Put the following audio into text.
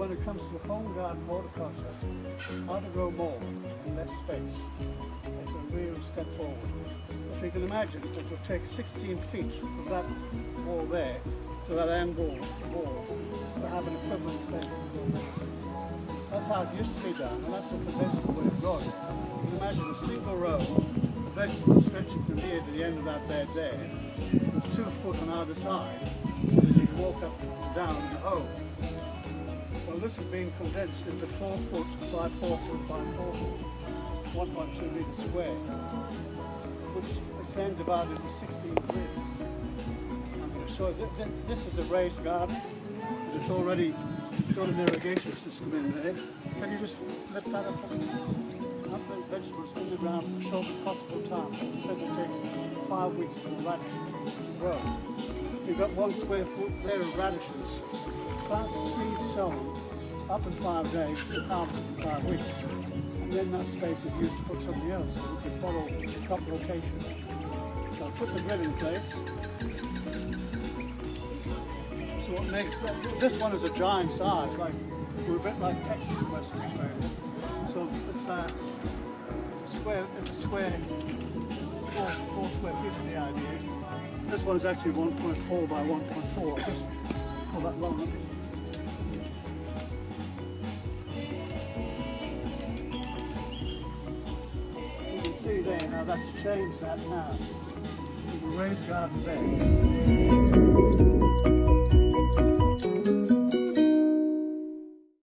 when it comes to home garden horticulture, how to grow more in less space, it's a real step forward. If you can imagine, it would take 16 feet from that wall there to that end wall to have an equivalent thing. That's how it used to be done, and that's the conventional way of growing. You can imagine a single row of vegetables stretching from here to the end of that bed there, with 2 foot on either side, so that you can walk up and down in a hole. Well, this is being condensed into 4 foot by 4 foot by 4 foot, 1.2 metres square, which is then divided into 16 grids. I'm going to show you, this is a raised garden, and it's already got an irrigation system in there. Can you just lift that up for me? I'll put vegetables in the ground for the shortest possible time. It says it takes 5 weeks for the radish to grow. You've got 1 square foot there of radishes. Plant seed sown up in 5 days and harvest in 5 weeks. And then that space is used to put something else, so we can follow crop rotation. So I'll put the grid in place. So what makes that, this one is a giant size, like we're a bit like Texas in Western Australia. So if a square 4 square feet is the idea. This one is actually 1.4 by 1.4. Just pull that long up. You can see there now that's changed that now. It's a raised garden bed.